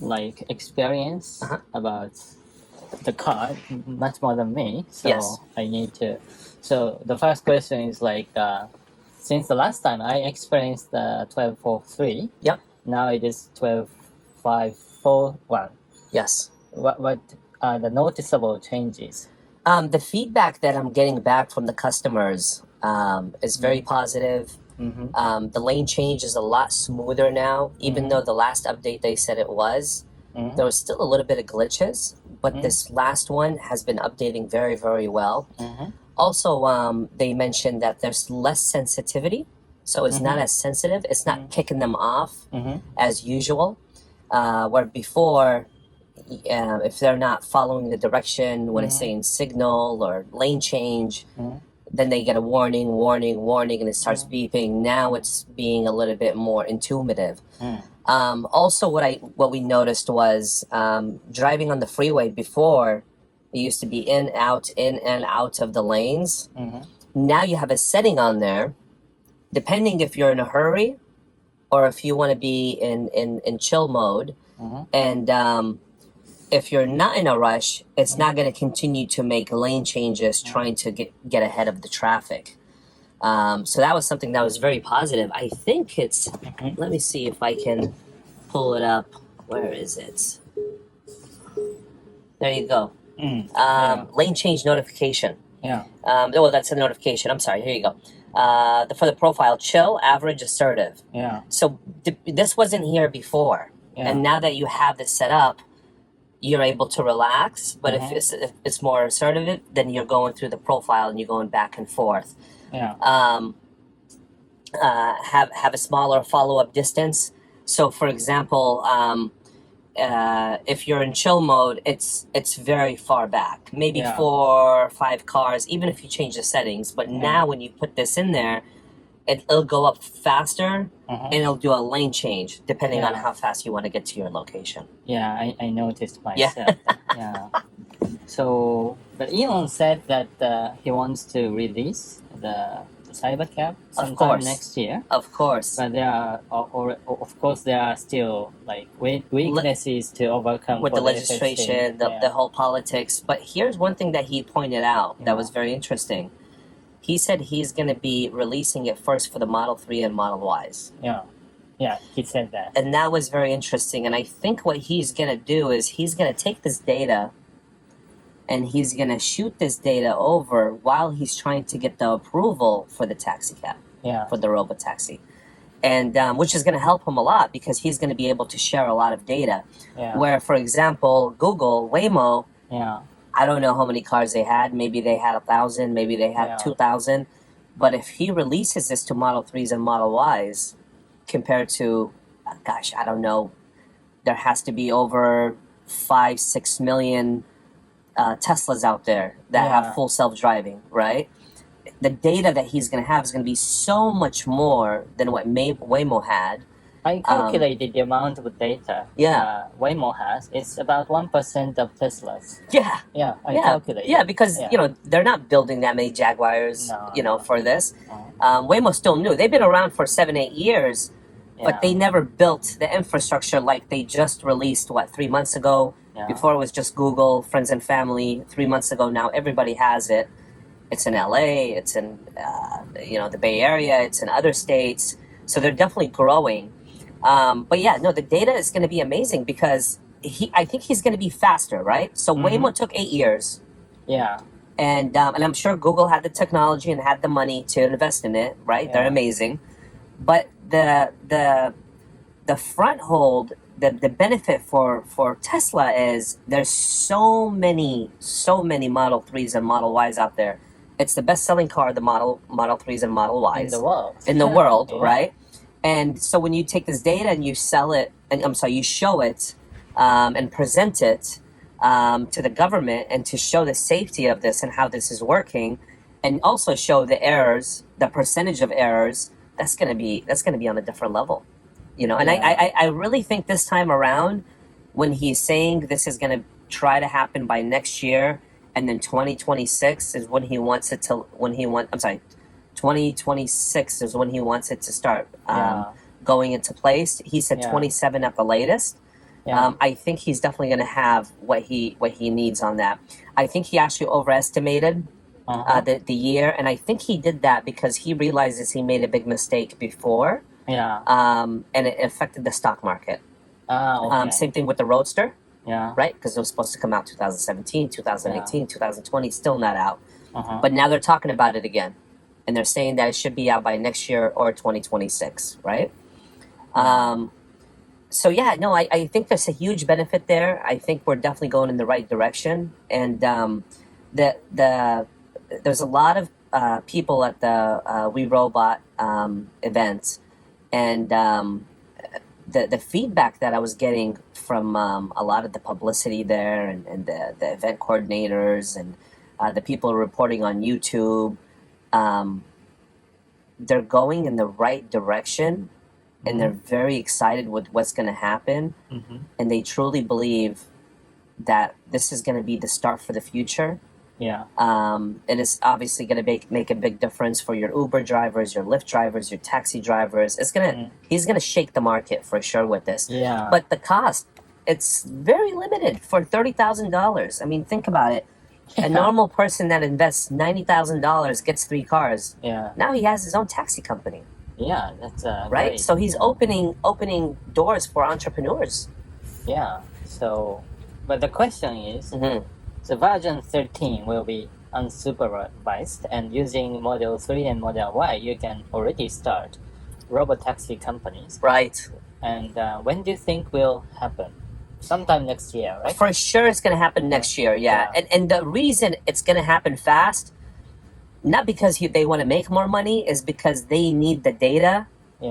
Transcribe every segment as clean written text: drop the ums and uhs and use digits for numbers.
like experience about the car much more than me. So Yes. I need to. So the first question is like, since the last time I experienced the 12.4.3, Yep. now it is 12.5.4.1. Yes. What are the noticeable changes? The feedback that I'm getting back from the customers is very positive. The lane change is a lot smoother now, even though the last update they said it was. There was still a little bit of glitches, but this last one has been updating very, very well. Also, they mentioned that there's less sensitivity, so it's not as sensitive. It's not kicking them off as usual, where before, if they're not following the direction when it's saying signal or lane change, then they get a warning, and it starts beeping. Now it's being a little bit more intuitive. Also, what we noticed was driving on the freeway before, it used to be in and out of the lanes. Now you have a setting on there, depending if you're in a hurry or if you want to be in chill mode. And if you're not in a rush, it's not going to continue to make lane changes trying to get ahead of the traffic. So that was something that was very positive. I think it's, let me see if I can pull it up. Where is it? There you go. Lane change notification. Well, that's a notification. I'm sorry. Here you go. For the profile, chill, average, assertive. So this wasn't here before. And now that you have this set up, you're able to relax. But if it's more assertive, then you're going through the profile and you're going back and forth. Have a smaller follow-up distance. So, for example, if you're in chill mode, it's very far back, maybe 4 or 5 cars, even if you change the settings. But now when you put this in there, it'll go up faster and it'll do a lane change depending on how fast you want to get to your location. I noticed myself. So, but Elon said that he wants to release the Cybercab sometime next year. Of course. But there are, of course, there are still like weaknesses to overcome with the legislation, the whole politics. But here's one thing that he pointed out that was very interesting. He said he's going to be releasing it first for the Model 3 and Model Ys. He said that. And that was very interesting. And I think what he's going to do is he's going to take this data and he's going to shoot this data over while he's trying to get the approval for the taxi cab, for the robotaxi. And which is going to help him a lot because he's going to be able to share a lot of data. Where, for example, Google, Waymo, I don't know how many cars they had. Maybe they had 1,000, maybe they had 2,000. But if he releases this to Model 3s and Model Ys, compared to, gosh, I don't know, there has to be over 5-6 million Teslas out there that have full self-driving, right? The data that he's going to have is going to be so much more than what Waymo had. I calculated the amount of data Waymo has. It's about 1% of Tesla's. I calculated. Because they're not building that many Jaguars, for this. Waymo's still new. They've been around for 7-8 years, but they never built the infrastructure like they just released 3 months ago. Before it was just Google, friends and family. 3 months ago, now everybody has it. It's in LA. It's in the Bay Area. It's in other states. So they're definitely growing. The data is going to be amazing because I think he's going to be faster, right? So Waymo took 8 years. And I'm sure Google had the technology and had the money to invest in it, right? They're amazing. But the front hold, the benefit for Tesla is there's so many Model 3s and Model Ys out there. It's the best-selling car, the Model 3s and Model Ys. In the world, right? And so when you take this data and you show it and present it to the government and to show the safety of this and how this is working, and also show the errors, the percentage of errors, that's gonna be on a different level, And I really think this time around, when he's saying this is gonna try to happen by next year, and then 2026 is when he wants it to. 2026 is when he wants it to start going into place. He said 27 at the latest. Yeah. I think he's definitely going to have what he needs on that. I think he actually overestimated the year, and I think he did that because he realizes he made a big mistake before. Yeah. And it affected the stock market. Okay. Same thing with the Roadster. Yeah. Right? Because it was supposed to come out 2017, 2018, 2020, still not out. But now they're talking about it again. And they're saying that it should be out by next year or 2026, right? So yeah, no, I think there's a huge benefit there. I think we're definitely going in the right direction. And there's a lot of people at the We Robot event. And the feedback that I was getting from a lot of the publicity there and the event coordinators and the people reporting on YouTube, they're going in the right direction, and they're very excited with what's going to happen, and they truly believe that this is going to be the start for the future. Yeah. It is obviously going to make a big difference for your Uber drivers, your Lyft drivers, your taxi drivers. He's gonna shake the market for sure with this. Yeah. But the cost, it's very limited for $30,000. I mean, think about it. A normal person that invests $90,000 gets 3 cars. Yeah. Now he has his own taxi company. Yeah, that's right. great. So he's opening doors for entrepreneurs. Yeah. So, but the question is. So version 13 will be unsupervised, and using Model 3 and Model Y, you can already start robotaxi companies. Right. And when do you think will happen? Sometime next year, right? For sure it's going to happen next year, yeah. And the reason it's going to happen fast, not because they want to make more money, is because they need the data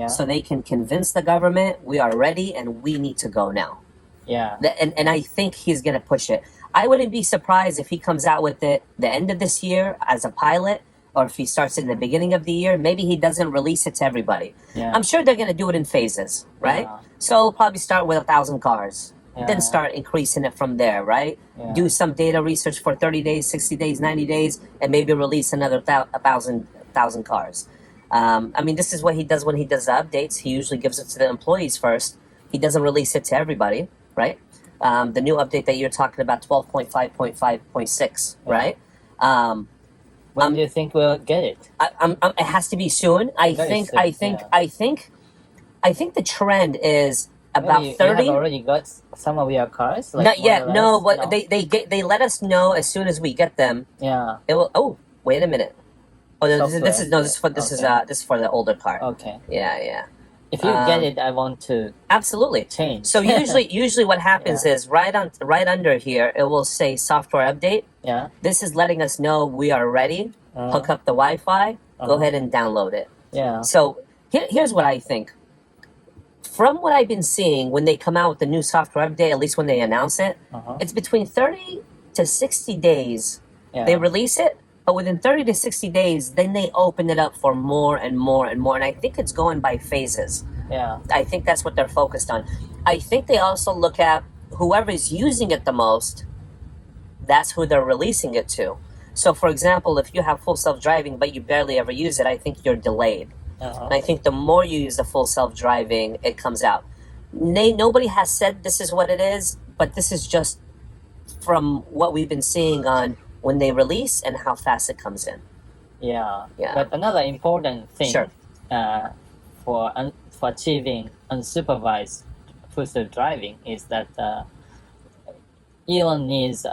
so they can convince the government we are ready and we need to go now. Yeah. And I think he's going to push it. I wouldn't be surprised if he comes out with it the end of this year as a pilot, or if he starts it in the beginning of the year. Maybe he doesn't release it to everybody. Yeah. I'm sure they're going to do it in phases, right? Yeah. So he'll probably start with 1,000 cars, Yeah. then start increasing it from there, right? Yeah. Do some data research for 30 days, 60 days, 90 days, and maybe release another 1,000 cars. I mean, this is what he does when he does the updates. He usually gives it to the employees first. He doesn't release it to everybody, right? The new update that you're talking about, 12.5.4.1, right? When do you think we'll get it? It has to be soon. I think the trend is about Maybe 30. You have already got some of your cars? Like Not yet. Model No, S? but they let us know as soon as we get them. Yeah. It will. Oh, wait a minute. Oh, this is for the older car. Okay. Yeah. If you get it, I want to Absolutely. change. So usually what happens is right under here it will say software update. Yeah. This is letting us know we are ready. Hook up the Wi-Fi. Go ahead and download it. Yeah. So here's what I think. From what I've been seeing, when they come out with the new software update, at least when they announce it, it's between 30 to 60 days. Yeah. They release it, but within 30 to 60 days, then they open it up for more and more and more. And I think it's going by phases. Yeah. I think that's what they're focused on. I think they also look at whoever is using it the most, that's who they're releasing it to. So, for example, if you have full self-driving, but you barely ever use it, I think you're delayed. And I think the more you use the full self-driving, it comes out. Nobody has said this is what it is, but this is just from what we've been seeing on when they release and how fast it comes in. Yeah. Yeah. But another important thing Sure. For achieving unsupervised full self-driving is that Elon needs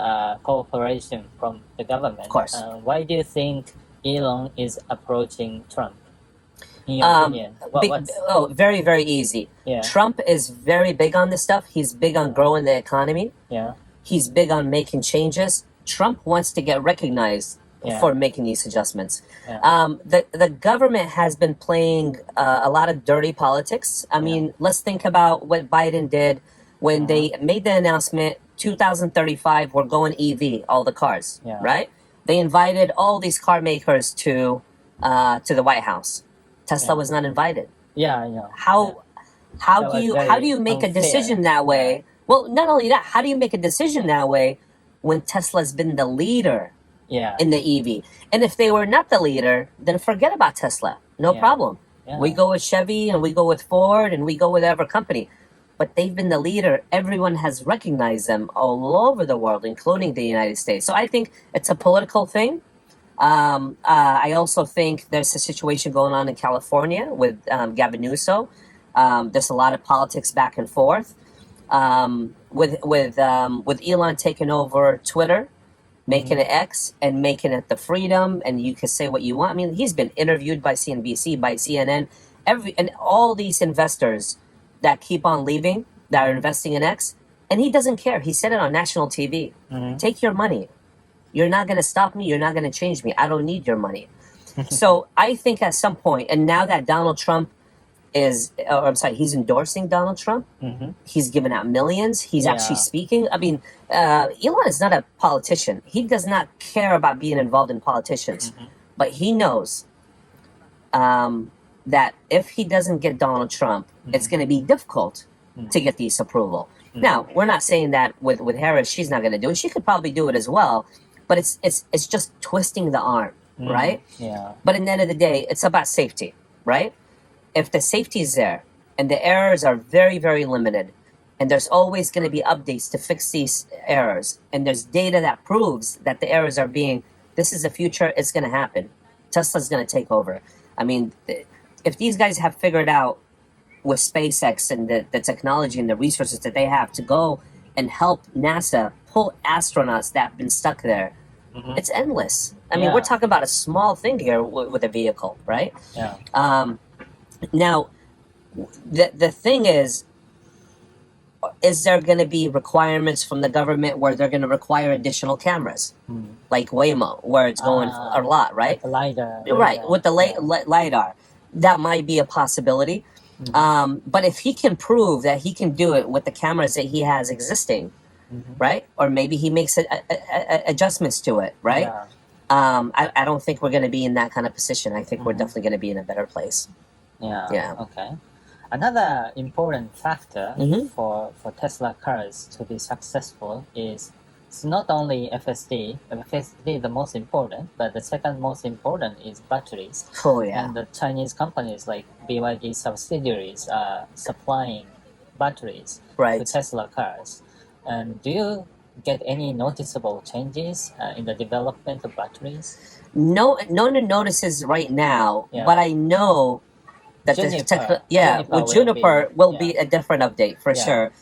cooperation from the government. Of course. Why do you think Elon is approaching Trump? In your opinion, Very, very easy. Yeah. Trump is very big on this stuff. He's big on growing the economy. Yeah. He's big on making changes. Trump wants to get recognized for making these adjustments. Yeah. The government has been playing a lot of dirty politics. I mean, let's think about what Biden did when they made the announcement, 2035, we're going EV, all the cars, right? They invited all these car makers to the White House. Tesla was not invited. Yeah, I know. How do you make a decision that way? Well, not only that, how do you make a decision that way when Tesla's been the leader in the EV? And if they were not the leader, then forget about Tesla. No problem. Yeah. We go with Chevy and we go with Ford and we go with whatever company. but they've been the leader. Everyone has recognized them all over the world, including the United States. So I think it's a political thing. I also think there's a situation going on in California with Gavin Newsom. There's a lot of politics back and forth. With Elon taking over Twitter, making it X and making it the freedom, and you can say what you want. I mean, he's been interviewed by CNBC, by CNN, and all these investors that keep on leaving, that are investing in X, and he doesn't care. He said it on national TV. Take your money. You're not going to stop me. You're not going to change me. I don't need your money. So I think at some point, and now that Donald Trump he's endorsing Donald Trump. He's giving out millions. He's actually speaking. I mean, Elon is not a politician. He does not care about being involved in politicians. But he knows that if he doesn't get Donald Trump, it's going to be difficult to get this approval. Now, we're not saying that with Harris, she's not going to do it. She could probably do it as well. But it's just twisting the arm, right? Yeah. But at the end of the day, it's about safety, right? If the safety is there and the errors are very, very limited, and there's always going to be updates to fix these errors, and there's data that proves that the errors are this is the future, it's going to happen. Tesla's going to take over. I mean, if these guys have figured out with SpaceX and the technology and the resources that they have to go and help NASA pull astronauts that have been stuck there, it's endless. I mean, we're talking about a small thing here with a vehicle, right? Yeah. Now, the thing is there going to be requirements from the government where they're going to require additional cameras, like Waymo, where it's going a lot, right? The LiDAR. Right, with the LiDAR. That might be a possibility. But if he can prove that he can do it with the cameras that he has existing, right? Or maybe he makes adjustments to it, right? Yeah. I don't think we're going to be in that kind of position. I think we're definitely going to be in a better place. Yeah. Okay. Another important factor for Tesla cars to be successful is it's not only FSD. FSD is the most important, but the second most important is batteries. Oh, yeah. And the Chinese companies like BYD subsidiaries are supplying batteries to Tesla cars. And do you get any noticeable changes in the development of batteries? No notices right now, but I know that Juniper will be a different update for sure.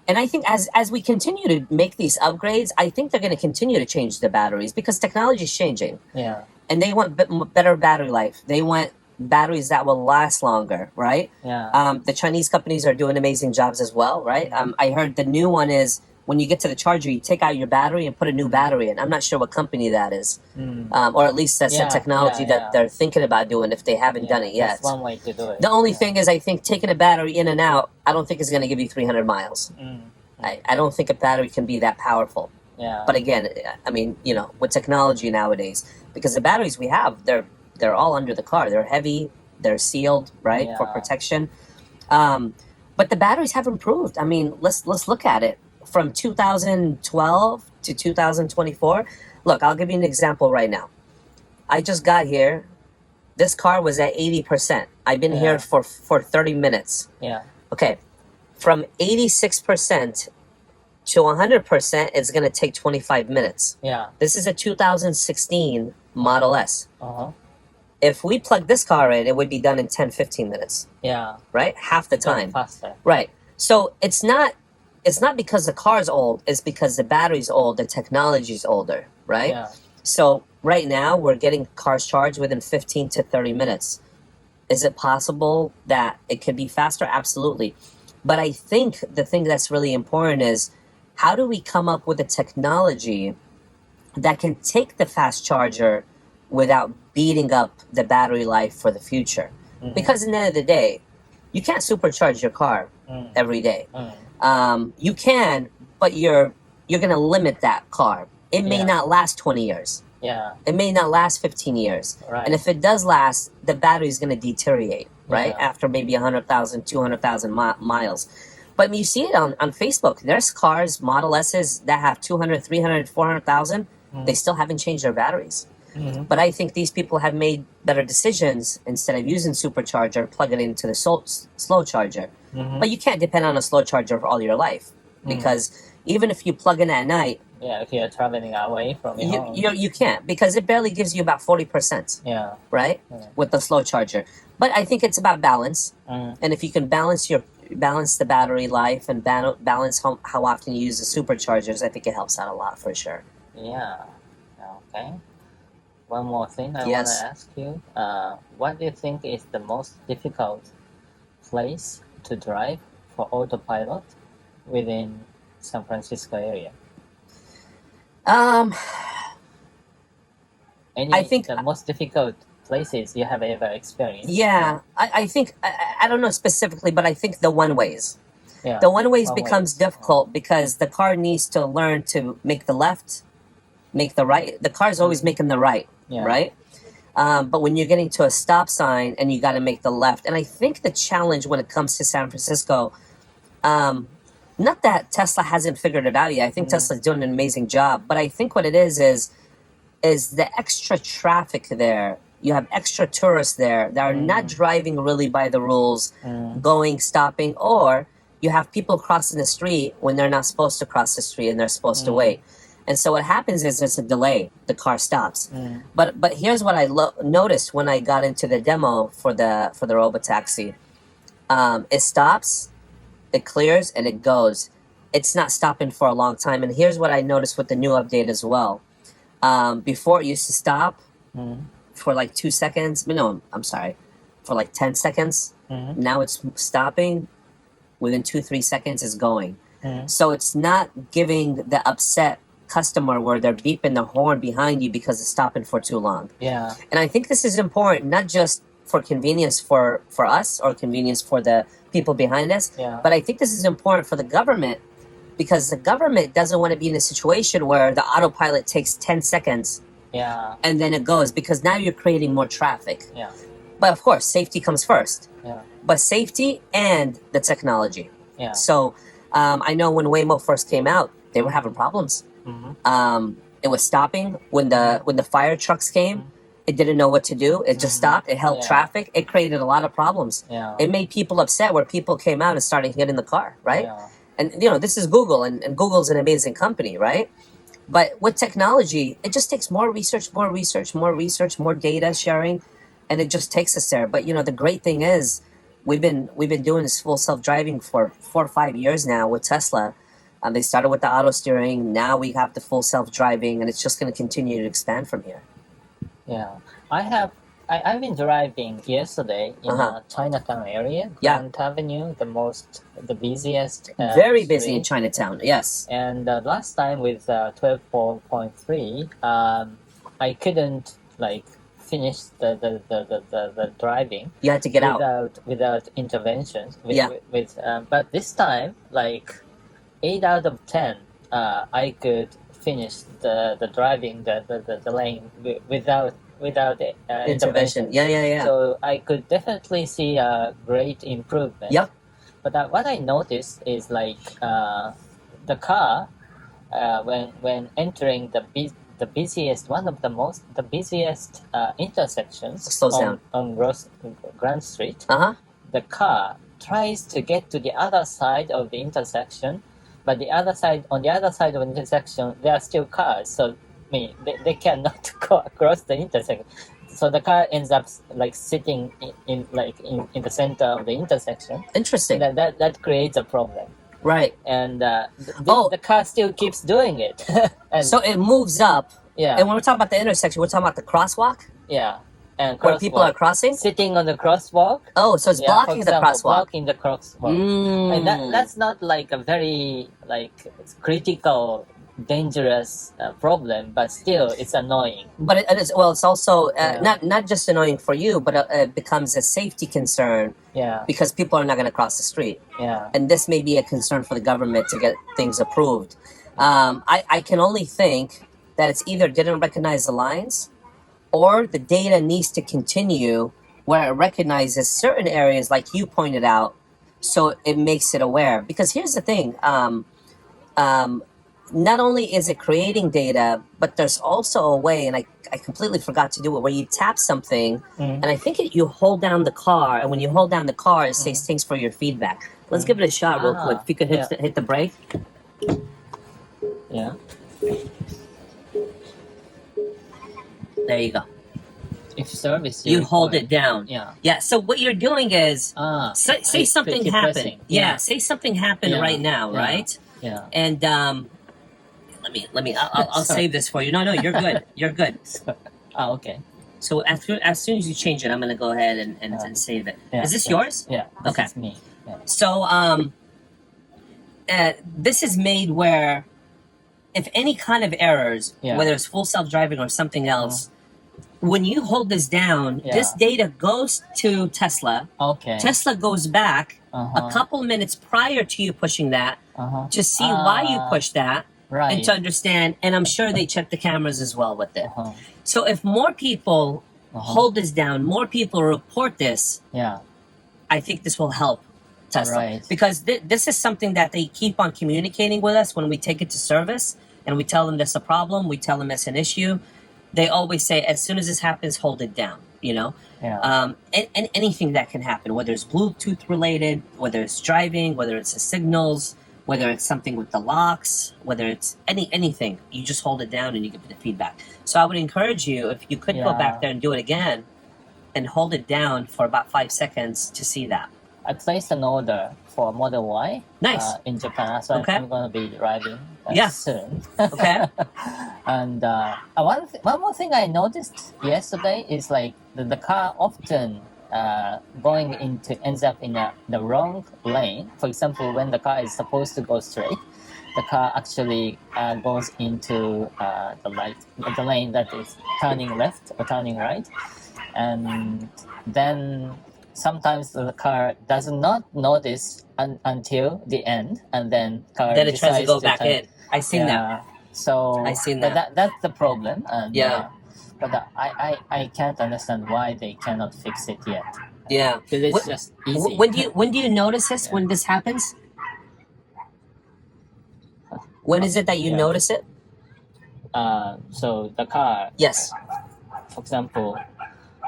And I think as we continue to make these upgrades, I think they're going to continue to change the batteries because technology is changing. Yeah. And they want better battery life. They want batteries that will last longer, right? Yeah. The Chinese companies are doing amazing jobs as well, right? I heard the new one is when you get to the charger, you take out your battery and put a new battery in. I'm not sure what company that is. Or at least that's the technology that they're thinking about doing if they haven't done it yet. That's one way to do it. The only thing is I think taking a battery in and out, I don't think is going to give you 300 miles. I don't think a battery can be that powerful. Yeah. But again, I mean, with technology nowadays, because the batteries we have, they're all under the car. They're heavy, they're sealed, right, for protection. But the batteries have improved. I mean, let's look at it. From 2012 to 2024, look, I'll give you an example right now. I just got here. This car was at 80%. I've been here for 30 minutes. Yeah. Okay. From 86% to 100%, it's going to take 25 minutes. Yeah. This is a 2016 Model S. Uh-huh. If we plug this car in, it would be done in 10, 15 minutes. Yeah. Right? Half the time. Faster. Right. So it's not because the car's old, it's because the battery's old, the technology's older, right? Yeah. So right now we're getting cars charged within 15 to 30 minutes. Is it possible that it could be faster? Absolutely. But I think the thing that's really important is how do we come up with a technology that can take the fast charger without beating up the battery life for the future? Because at the end of the day, you can't supercharge your car every day. You can, but you're going to limit that car. It may not last 20 years. Yeah. It may not last 15 years. Right. And if it does last, the battery is going to deteriorate, right? After maybe 100,000, 200,000 miles. But you see it on Facebook. There's cars, Model S's that have 200, 300, 400,000. They still haven't changed their batteries. But I think these people have made better decisions. Instead of using supercharger, plug it into the slow charger. But you can't depend on a slow charger for all your life because even if you plug in at night, if you're traveling away from your home, you can't because it barely gives you about 40%. Right? With the slow charger. But I think it's about balance. And if you can balance the battery life and balance how often you use the superchargers, I think it helps out a lot for sure. Yeah. Okay. One more thing I want to ask you. What do you think is the most difficult place to drive for autopilot within San Francisco area? I think the most difficult places you have ever experienced. Yeah, I think I don't know specifically, but I think the one-ways. Yeah, the one-ways becomes difficult because the car needs to learn to make the left, make the right. The car's always making the right, right? But when you're getting to a stop sign and you got to make the left, and I think the challenge when it comes to San Francisco, not that Tesla hasn't figured it out yet. I think Tesla's doing an amazing job, but I think what it is the extra traffic there. You have extra tourists there that are not driving really by the rules, going, stopping, or you have people crossing the street when they're not supposed to cross the street and they're supposed to wait. And so what happens is there's a delay. The car stops. But here's what I noticed when I got into the demo for the robotaxi. It stops, it clears, and it goes. It's not stopping for a long time. And here's what I noticed with the new update as well. Before it used to stop for like 2 seconds. No, I'm sorry. For like 10 seconds. Now it's stopping. Within 2-3 seconds is going. So it's not giving the upset customer where they're beeping the horn behind you because it's stopping for too long. Yeah. And I think this is important, not just for convenience for us or convenience for the people behind us, but I think this is important for the government because the government doesn't want to be in a situation where the autopilot takes 10 seconds and then it goes because now you're creating more traffic. But of course, safety comes first. But safety and the technology. So I know when Waymo first came out, they were having problems. It was stopping when the fire trucks came. It didn't know what to do. It just stopped. It held traffic. It created a lot of problems. It made people upset where people came out and started hitting the car, right? And this is Google, and Google's an amazing company, right? But with technology, it just takes more research, more data sharing, and it just takes us there. But the great thing is, we've been doing this full self-driving for 4 or 5 years now with Tesla. They started with the auto steering. Now we have the full self-driving, and it's just going to continue to expand from here. I've been driving yesterday in Chinatown area, Grand Avenue, the busiest. Very busy in Chinatown. Yes. And last time with 12.4.3, I couldn't finish the driving. You had to get out without interventions. But this time 8 out of 10, I could finish the driving the lane without intervention. So I could definitely see a great improvement. But what I noticed is the car when entering the busiest, one of the busiest intersections on Grand Street, the car tries to get to the other side of the intersection, but on the other side of the intersection, there are still cars, so they cannot go across the intersection. So the car ends up sitting in the center of the intersection. Interesting. That creates a problem. Right. And the car still keeps doing it. So it moves up. Yeah. And when we're talking about the intersection, we're talking about the crosswalk? Yeah. And where people are crossing? Sitting on the crosswalk. Oh, so it's blocking the crosswalk. Blocking the crosswalk. And that's not a very critical, dangerous problem, but still it's annoying. But it's also not just annoying for you, but it becomes a safety concern. Because people are not going to cross the street. And this may be a concern for the government to get things approved. I can only think that it's either didn't recognize the lines, or the data needs to continue where it recognizes certain areas like you pointed out, so it makes it aware. Because here's the thing, not only is it creating data, but there's also a way, and I completely forgot to do it, where you tap something, and I think you hold down the car, and when you hold down the car, it says thanks for your feedback. Let's give it a shot real quick. If you could hit the brake. Yeah. There you go. If service, You hold it down. Yeah. Yeah. So what you're doing is say something keep happened. pressing. Yeah. Say something happened right now, right? Yeah. And let me. I'll save this for you. No, you're good. You're good. Okay. So as soon as you change it, I'm gonna go ahead and save it. Yeah. Is this yours? Yeah. Okay. This is me. Yeah. So this is made where if any kind of errors, whether it's full self-driving or something else, when you hold this down, this data goes to Tesla. Okay. Tesla goes back a couple minutes prior to you pushing that to see why you pushed that and to understand. And I'm sure they check the cameras as well with it. So if more people hold this down, more people report this, I think this will help Tesla. Because this is something that they keep on communicating with us when we take it to service and we tell them there's a problem, we tell them it's an issue. They always say, as soon as this happens, hold it down, you know? And anything that can happen, whether it's Bluetooth related, whether it's driving, whether it's the signals, whether it's something with the locks, whether it's anything, you just hold it down and you give the feedback. So I would encourage you, if you could go back there and do it again and hold it down for about 5 seconds to see that. I placed an order for Model Y. Nice. In Japan, so I'm going to be driving soon. Okay. And one more thing I noticed yesterday is like the car often ends up in the wrong lane. For example, when the car is supposed to go straight, the car actually goes into the lane that is turning left or turning right, and then sometimes the car does not notice until the end, and then it tries to go back in. I've seen that. So I've seen that. That's the problem. And, but I can't understand why they cannot fix it yet. Yeah, because it's just easy. When do you notice this? When this happens? When is it that you notice it? So the car. Yes. For example,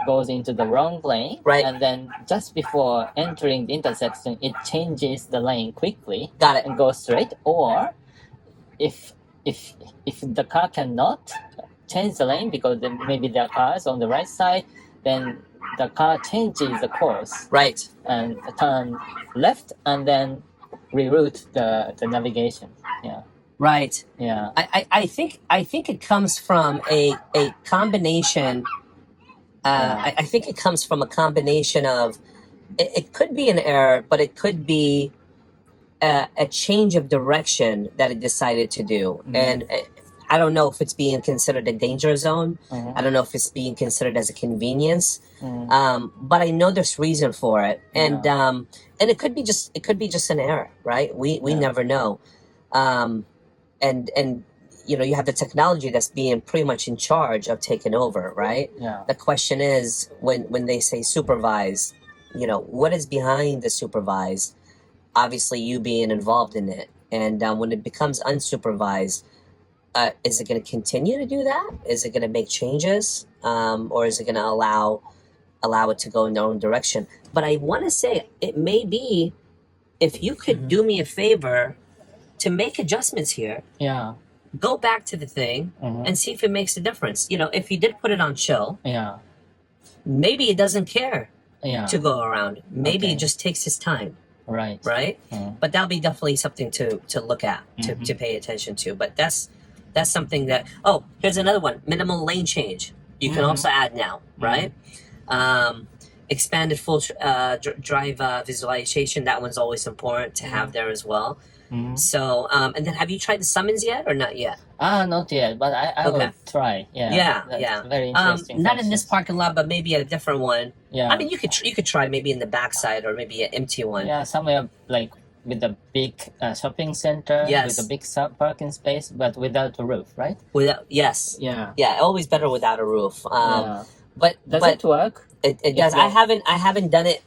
goes into the wrong lane, and then just before entering the intersection, it changes the lane quickly. Got it. And goes straight. Or if the car cannot change the lane because maybe the car is on the right side, then the car changes the course. Right. And turn left and then reroute the navigation. Yeah. Right. Yeah. I think it comes from a combination. I think it comes from a combination of it could be an error, but it could be a change of direction that it decided to do. And I don't know if it's being considered a danger zone. I don't know if it's being considered as a convenience. But I know there's reason for it, and it could be just an error, right? We never know. And you know, you have the technology that's being pretty much in charge of taking over, right? Yeah. The question is, when they say supervised, you know, what is behind the supervised? Obviously, you being involved in it. And when it becomes unsupervised, is it going to continue to do that? Is it going to make changes? Or is it going to allow it to go in their own direction? But I want to say, it may be, if you could do me a favor to make adjustments here. Yeah. Go back to the thing and see if it makes a difference. You know, if you did put it on chill, maybe it doesn't care to go around. Maybe it just takes its time. Right. But that'll be definitely something to look at, to pay attention to. But that's something that, here's another one. Minimal lane change. You can also add now, right? Expanded full drive visualization. That one's always important to have there as well. So, and then have you tried the summons yet or not yet? Not yet, but I will try. That's very interesting. Not in this parking lot, but maybe at a different one. Yeah. I mean, you could try maybe in the backside or maybe an empty one. Yeah, somewhere like with a big shopping center with a big parking space, but without a roof, right? Yes. Yeah. Yeah, always better without a roof. But does it work? It does. I haven't done it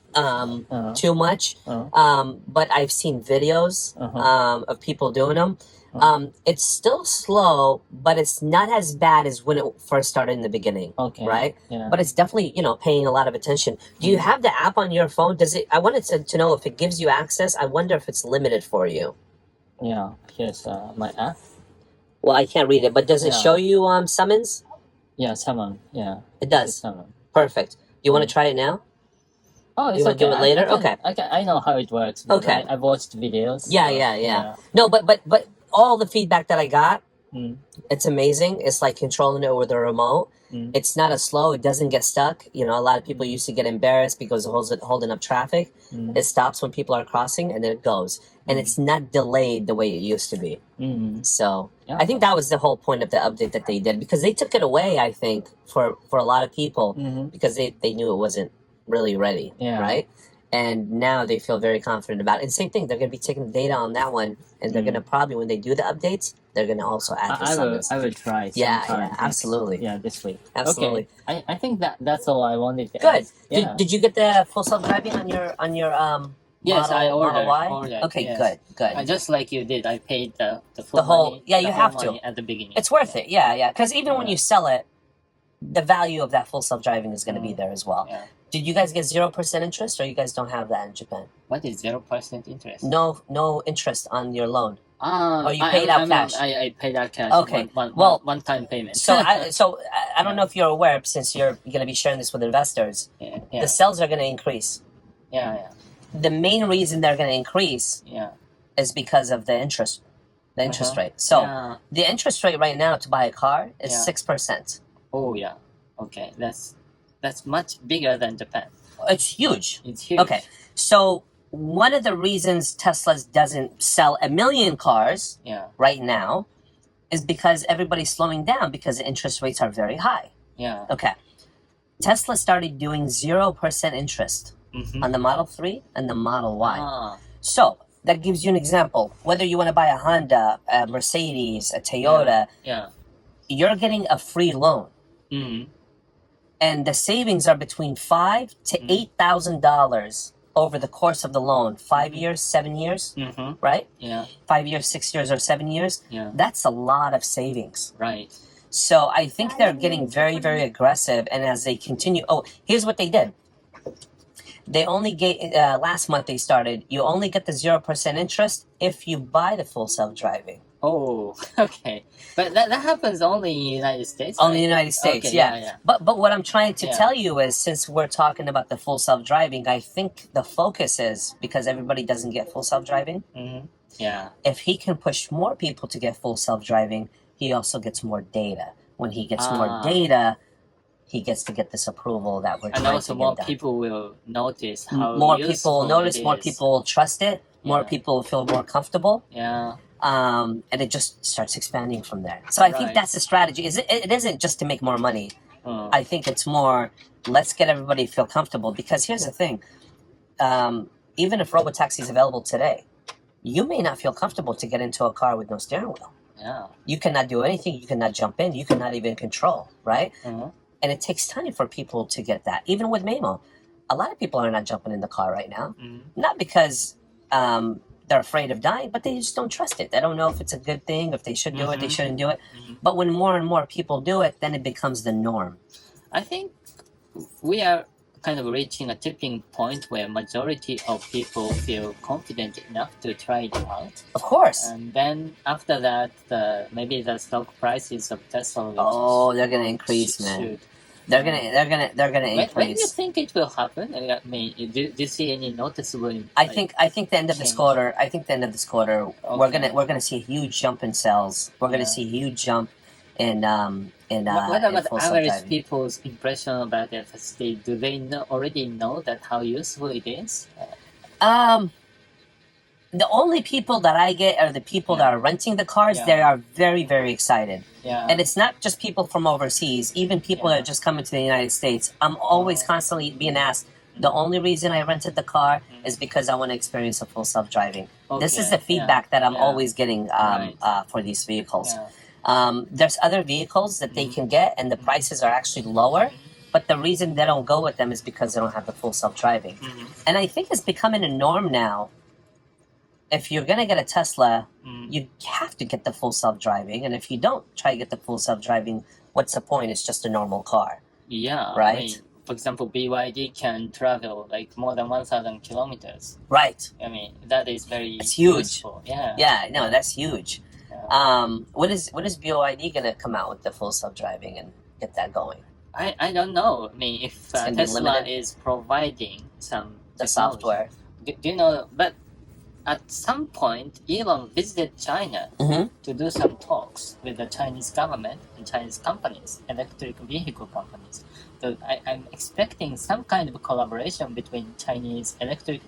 too much. But I've seen videos of people doing them. It's still slow, but it's not as bad as when it first started in the beginning. Okay. Right? Yeah. But it's definitely, paying a lot of attention. Do you have the app on your phone? I wanted to know if it gives you access. I wonder if it's limited for you. Yeah. Here's my app. Well, I can't read it, but does it show you summons? Yeah, summon. Yeah. It does. Summon. Perfect. You want to try it now? Oh, it's You want to do it later? Okay. I know how it works. Okay. I've watched videos. Yeah. No, but all the feedback that I got, it's amazing. It's like controlling it with a remote. It's not as slow. It doesn't get stuck. A lot of people used to get embarrassed because it holding up traffic. It stops when people are crossing and then it goes. And it's not delayed the way it used to be. So I think that was the whole point of the update that they did, because they took it away, I think, for a lot of people because they knew it wasn't really ready, right? And now they feel very confident about it. And same thing, they're going to be taking the data on that one, and they're going to probably, when they do the updates, they're going to also add the summons. I will try. Yeah, absolutely. This week. Absolutely. Okay. I think that's all I wanted to Good. ask. Yeah. Did you get the full self-driving on your Yes, model, I ordered. Model Y? Okay, yes. good. Just like you did, I paid the full whole money. you have to at the beginning. It's worth it. Yeah. Because even when you sell it, the value of that full self-driving is going to be there as well. Yeah. Did you guys get 0% interest, or you guys don't have that in Japan? What is 0% interest? No interest on your loan. Or you paid out cash? I paid out cash. Okay. One-time payment. So I don't know if you're aware, since you're going to be sharing this with investors, Yeah. the sales are going to increase. Yeah. The main reason they're going to increase is because of the interest rate. So the interest rate right now to buy a car is 6%. Oh yeah. Okay. That's much bigger than Japan. It's huge. It's huge. Okay. So one of the reasons Tesla doesn't sell 1 million cars right now is because everybody's slowing down because the interest rates are very high. Yeah. Okay. Tesla started doing 0% interest on the Model 3 and the Model Y. So that gives you an example. Whether you want to buy a Honda, a Mercedes, a Toyota, you're getting a free loan. And the savings are between $5,000 to $8,000 over the course of the loan. 5 years, 7 years, right? Yeah. 5 years, 6 years, or 7 years. Yeah. That's a lot of savings. Right. So I think they're getting very, very aggressive. And as they continue, here's what they did. They only gave, last month they started, you only get the 0% interest if you buy the full self-driving. Oh, okay. But that happens only in the United States, right? Only in the United States, Okay, yeah. But what I'm trying to tell you is, since we're talking about the full self-driving, I think the focus is, because everybody doesn't get full self-driving, Yeah. if he can push more people to get full self-driving, he also gets more data. When he gets more data, he gets to get this approval that we're trying to get done. And also more people will notice how more people useful notice, it more is. people trust it, more people feel more comfortable. Yeah. And it just starts expanding from there. So I think that's the strategy. It isn't just to make more money. I think it's more, let's get everybody feel comfortable. Because here's the thing. Even if robotaxi is available today, you may not feel comfortable to get into a car with no steering wheel. Yeah. You cannot do anything. You cannot jump in. You cannot even control, right? And it takes time for people to get that. Even with Waymo, a lot of people are not jumping in the car right now. Not because they're afraid of dying, but they just don't trust it. They don't know if it's a good thing, if they should do it, they shouldn't do it. But when more and more people do it, then it becomes the norm. I think we are kind of reaching a tipping point where majority of people feel confident enough to try it out. Of course. And then after that, maybe the stock prices of Tesla will they're gonna increase, man. shoot. They're gonna increase. When do you think it will happen? I mean, do you see any noticeable? I think the end of this quarter. I think the end of this quarter, Okay. we're gonna see a huge jump in sales. We're gonna see a huge jump in what about full average self-driving. people's impression about FSD? Do they already know that how useful it is? The only people that I get are the people that are renting the cars. They are very, very excited. Yeah. And it's not just people from overseas, even people that are just coming to the United States. I'm always constantly being asked, the only reason I rented the car is because I want to experience a full self-driving. This is the feedback that I'm always getting for these vehicles. There's other vehicles that they can get, and the prices are actually lower. But the reason they don't go with them is because they don't have the full self-driving. And I think it's becoming a norm now if you're gonna get a Tesla, you have to get the full self-driving, and if you don't try to get the full self-driving, what's the point? It's just a normal car. Yeah. Right? I mean, for example, BYD can travel like more than 1,000 kilometers. Right. I mean, that is very It's huge. useful. Yeah. Yeah, no, that's huge. Yeah. When is BYD gonna come out with the full self-driving and get that going? I don't know. I mean, if gonna be Tesla limited. is providing some The technology. software. Do you know? But at some point, Elon visited China Mm-hmm. to do some talks with the Chinese government and Chinese companies, electric vehicle companies. So I'm expecting some kind of collaboration between Chinese electric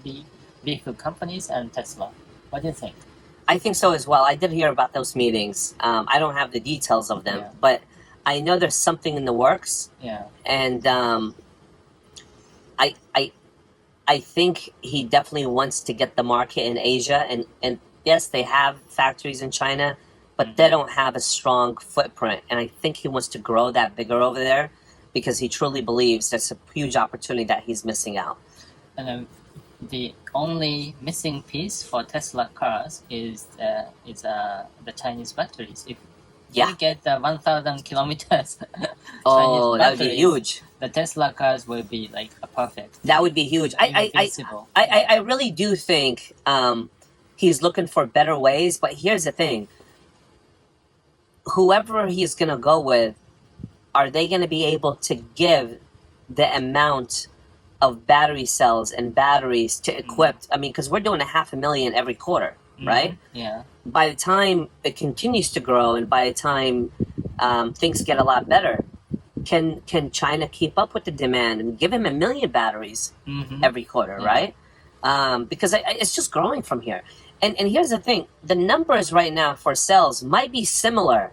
vehicle companies and Tesla. What do you think? I think so as well. I did hear about those meetings. I don't have the details of them, Yeah. but I know there's something in the works, Yeah. and I think he definitely wants to get the market in Asia, and yes, they have factories in China, but they don't have a strong footprint, and I think he wants to grow that bigger over there because he truly believes there's a huge opportunity that he's missing out. And the only missing piece for Tesla cars is the Chinese batteries. If Yeah. we get the 1,000 kilometers Oh, Chinese that would be batteries, huge. the Tesla cars will be like a perfect. That would be huge. Invincible. I really do think he's looking for better ways, but here's the thing. Whoever he's going to go with, are they going to be able to give the amount of battery cells and batteries to equip? I mean, because we're doing 500,000 every quarter, right? Yeah. By the time it continues to grow and by the time things get a lot better, can China keep up with the demand and give him 1 million batteries every quarter, right? Because it's just growing from here. And here's the thing. The numbers right now for cells might be similar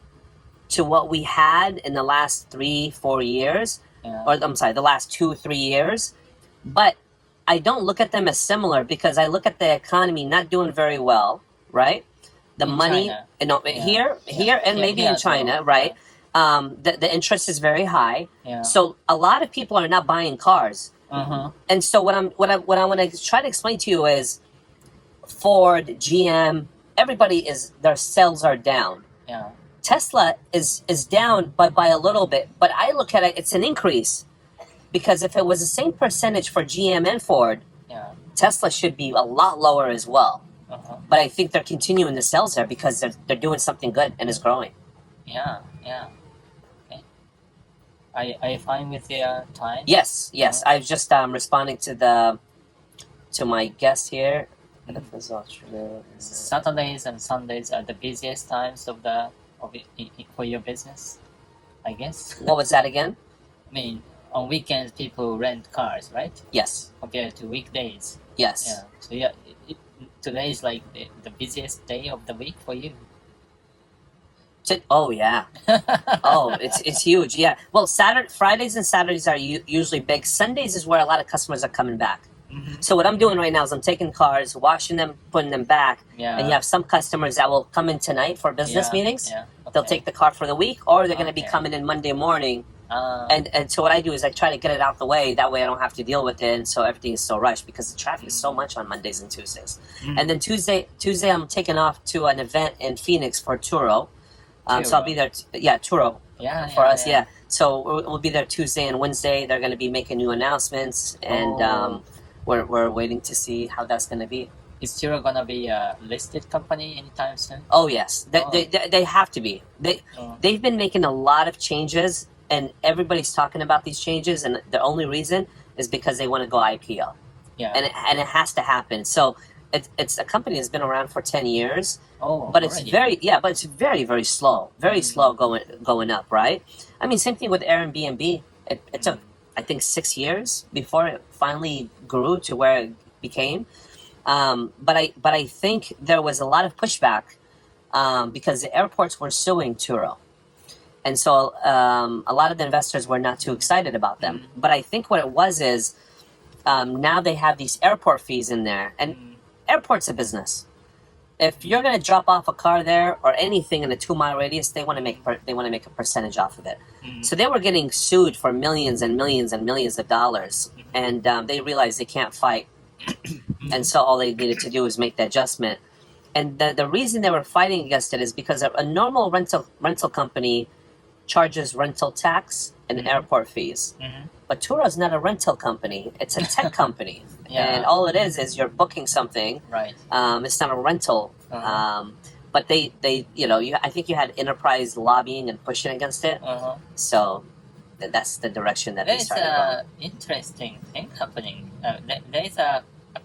to what we had in the last 3-4 years, or I'm sorry, the last 2-3 years. But I don't look at them as similar because I look at the economy not doing very well, right? The In money, China. you know, here, and maybe here in as well. China, right? The interest is very high, Yeah. so a lot of people are not buying cars. And so what I want to try to explain to you is, Ford, GM, everybody their sales are down. Yeah. Tesla is down, but by a little bit. But I look at it, it's an increase, because if it was the same percentage for GM and Ford, Yeah. Tesla should be a lot lower as well. But I think they're continuing the sales there because they're doing something good and it's growing. Yeah. Yeah. Okay. Are you fine with your time? Yes. I was just responding to my guest here. Saturdays and Sundays are the busiest times for your business, I guess. What was that again? I mean, on weekends people rent cars, right? Yes. Compared to weekdays. Yes. Yeah. So yeah, today is like the busiest day of the week for you. Oh yeah. Oh, it's huge. Yeah. Well, Fridays and Saturdays are usually big. Sundays is where a lot of customers are coming back. So what I'm doing right now is I'm taking cars, washing them, putting them back, Yeah. and you have some customers that will come in tonight for business meetings. Yeah. They'll Okay. take the car for the week, or they're going to be Okay. coming in Monday morning. Ah. And so what I do is I try to get it out the way. That way I don't have to deal with it, and so everything is so rushed because the traffic is so much on Mondays and Tuesdays. And then Tuesday I'm taking off to an event in Phoenix for Turo. So I'll be there. Turo. Yeah. For us, yeah. So we'll be there Tuesday and Wednesday. They're going to be making new announcements, and we're waiting to see how that's going to be. Is Turo gonna be a listed company anytime soon? Oh yes, they have to be. They've been making a lot of changes, and everybody's talking about these changes, and the only reason is because they want to go IPO. Yeah. And it has to happen. So it's a company that's been around for 10 years. Oh, But it's already. but it's very, very slow. Very slow going up, right? I mean, same thing with AirBNB. It took, I think, 6 years before it finally grew to where it became. But I think there was a lot of pushback because the airports were suing Turo. And so a lot of the investors were not too excited about them. But I think what it was is now they have these airport fees in there. And airport's a business. If you're going to drop off a car there or anything in a 2-mile radius, they want to make a percentage off of it. So they were getting sued for millions and millions and millions of dollars, and they realized they can't fight. And so all they needed to do was make the adjustment. And the reason they were fighting against it is because a normal rental company charges rental tax and airport fees. But Turo is not a rental company; it's a tech company, and all it is you're booking something. Right. It's not a rental. But they I think you had enterprise lobbying and pushing against it. So that's the direction that they started going. There's an interesting thing happening. There's a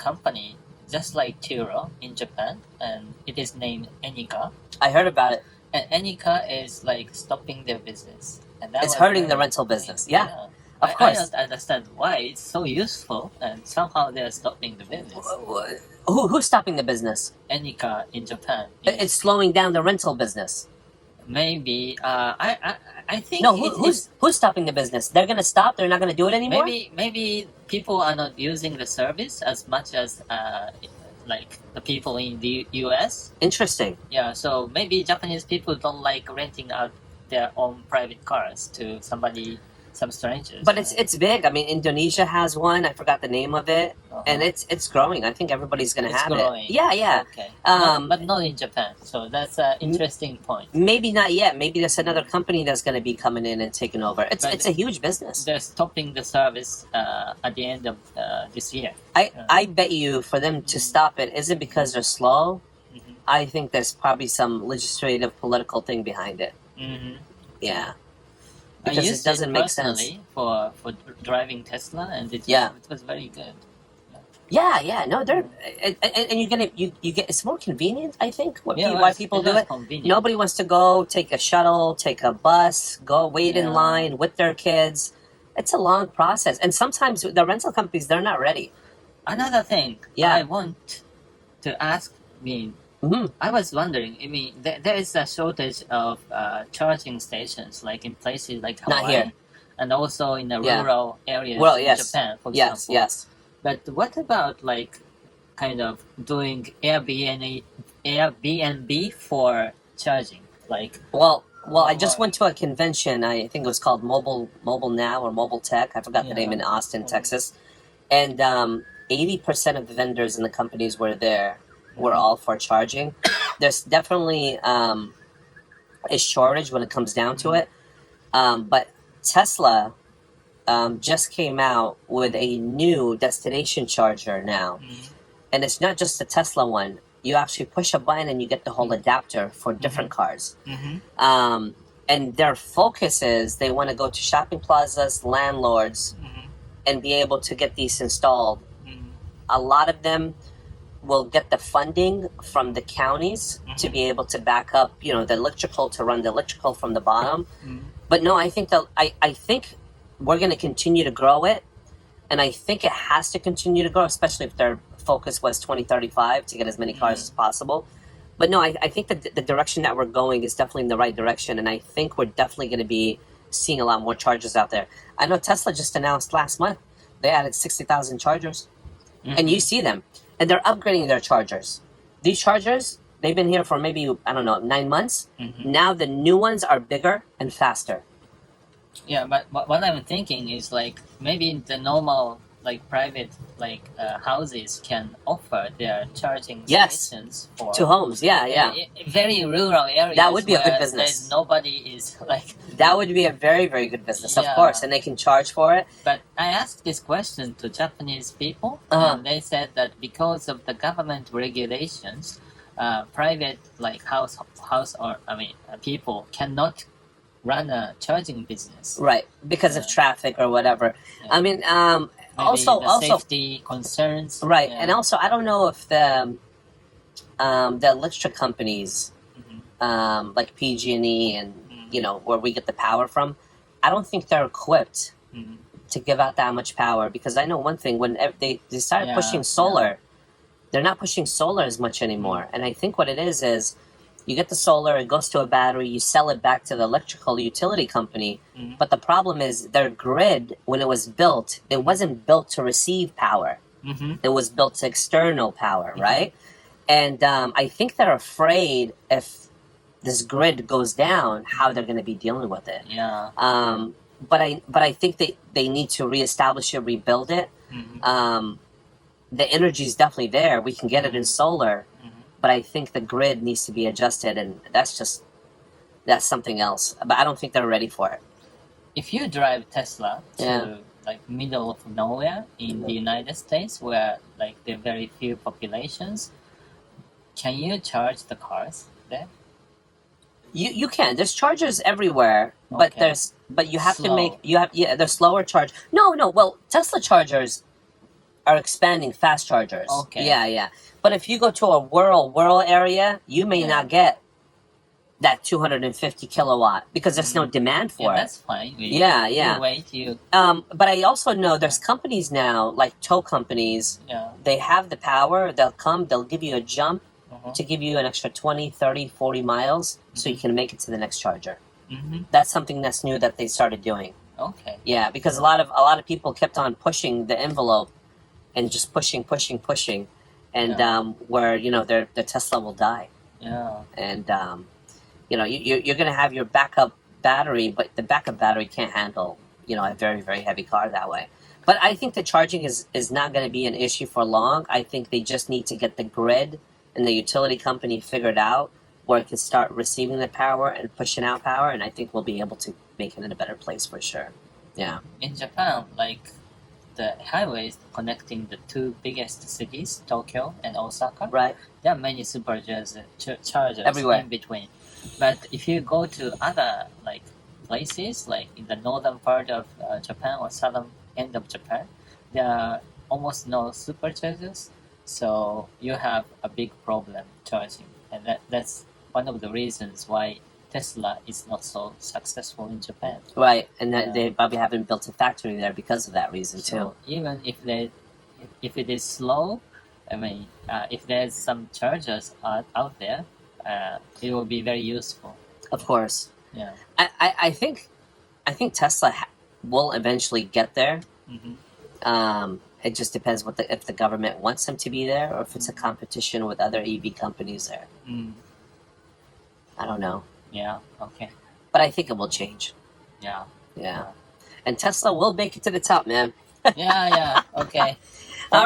company just like Turo in Japan, and it is named Enika. I heard about it. And Enika is like stopping their business. And that It's hurting the rental business. Yeah. Of course. I don't understand why it's so useful, and somehow they're stopping the business. Who's stopping the business? Enika in Japan. It's slowing down the rental business. Maybe I think No, who's stopping the business? They're gonna stop. They're not gonna do it anymore. Maybe people are not using the service as much as like the people in the US. Interesting. Yeah, so maybe Japanese people don't like renting out their own private cars to some strangers. But it's big. I mean, Indonesia has one. I forgot the name of it, and it's growing. I think everybody's gonna have growing. it. Yeah. Okay. But not in Japan. So that's an interesting point. Maybe not yet. Maybe there's another company that's gonna be coming in and taking over. It's a huge business. They're stopping the service at the end of this year. I bet you for them to stop it isn't because they're slow. I think there's probably some legislative political thing behind it. Yeah. Because it doesn't make sense. For driving Tesla, and it was very good. Yeah. No, they're and you get it's more convenient. I think why people do it. Convenient. Nobody wants to go take a shuttle, take a bus, go wait in line with their kids. It's a long process, and sometimes the rental companies they're not ready. Another thing I want to ask. I was wondering. I mean, there is a shortage of charging stations, like in places like Hawaii, Not here. and also in the rural areas in Japan, for example. Yes. But what about like kind of doing Airbnb for charging? Like Well, I just went to a convention. I think it was called Mobile Now or Mobile Tech. I forgot the name in Austin, Texas, and 80% of the vendors and the companies were there. We're all for charging. There's definitely a shortage when it comes down to it. But Tesla just came out with a new destination charger now. And it's not just the Tesla one. You actually push a button and you get the whole adapter for different cars. And their focus is they want to go to shopping plazas, landlords, and be able to get these installed. A lot of them will get the funding from the counties to be able to back up, the electrical, to run the electrical from the bottom. But no, I think I think we're going to continue to grow it, and I think it has to continue to grow, especially if their focus was 2035 to get as many cars as possible. But no, I think that the direction that we're going is definitely in the right direction, and I think we're definitely going to be seeing a lot more chargers out there. I know Tesla just announced last month they added 60,000 chargers, and you see them. And they're upgrading their chargers. These chargers, they've been here for maybe, 9 months. Now the new ones are bigger and faster. Yeah, but what I'm thinking is like maybe the normal like private houses can offer their charging stations for to homes. Yeah. Very rural areas. That would be a good business. Nobody is like. That would be a very, very good business, of course, and they can charge for it. But I asked this question to Japanese people, and they said that because of the government regulations, private people cannot run a charging business. Right, because of traffic or whatever. Yeah. I mean, Maybe also safety concerns. Right, and also I don't know if the electric companies, like PG&E and where we get the power from, I don't think they're equipped to give out that much power, because I know one thing, when they started pushing solar, they're not pushing solar as much anymore. And I think what it is you get the solar, it goes to a battery, you sell it back to the electrical utility company. But the problem is their grid, when it was built, it wasn't built to receive power. It was built to external power, right? And I think they're afraid if this grid goes down, how they're going to be dealing with it. Yeah. But I think they need to reestablish it, rebuild it. The energy is definitely there. We can get it in solar. but I think the grid needs to be adjusted, and that's something else. But I don't think they're ready for it. If you drive Tesla to like middle of nowhere in the United States where like there are very few populations, can you charge the cars there? You can. There's chargers everywhere, but Okay. you have Slow. they're slower charge. No. Well, Tesla chargers are expanding fast chargers. Okay. Yeah. But if you go to a rural area, you may not get that 250 kilowatt because there's no demand for it. That's fine. Yeah. You wait, you But I also know there's companies now, like tow companies, they have the power, they'll give you a jump to give you an extra 20, 30, 40 miles so you can make it to the next charger. That's something that's new that they started doing. Okay. Yeah, because a lot of people kept on pushing the envelope and just pushing, and where their Tesla will die. Yeah. And you're going to have your backup battery, but the backup battery can't handle a very, very heavy car that way. But I think the charging is not going to be an issue for long. I think they just need to get the grid and the utility company figured out where it can start receiving the power and pushing out power, and I think we'll be able to make it in a better place for sure. Yeah. In Japan, like the highways connecting the two biggest cities, Tokyo and Osaka, Right. there are many superchargers Everywhere. in between. But if you go to other like places, like in the northern part of Japan or southern end of Japan, there are almost no superchargers. So you have a big problem charging, and that's one of the reasons why Tesla is not so successful in Japan. Right, and they probably haven't built a factory there because of that reason too. So even if it is slow, I mean, if there's some chargers out there, it will be very useful. Of course. Yeah. I think Tesla will eventually get there. It just depends if the government wants them to be there or if it's a competition with other EV companies there. I don't know. Yeah. Okay. But I think it will change. Yeah. Yeah. And Tesla will make it to the top, man. Yeah. Okay.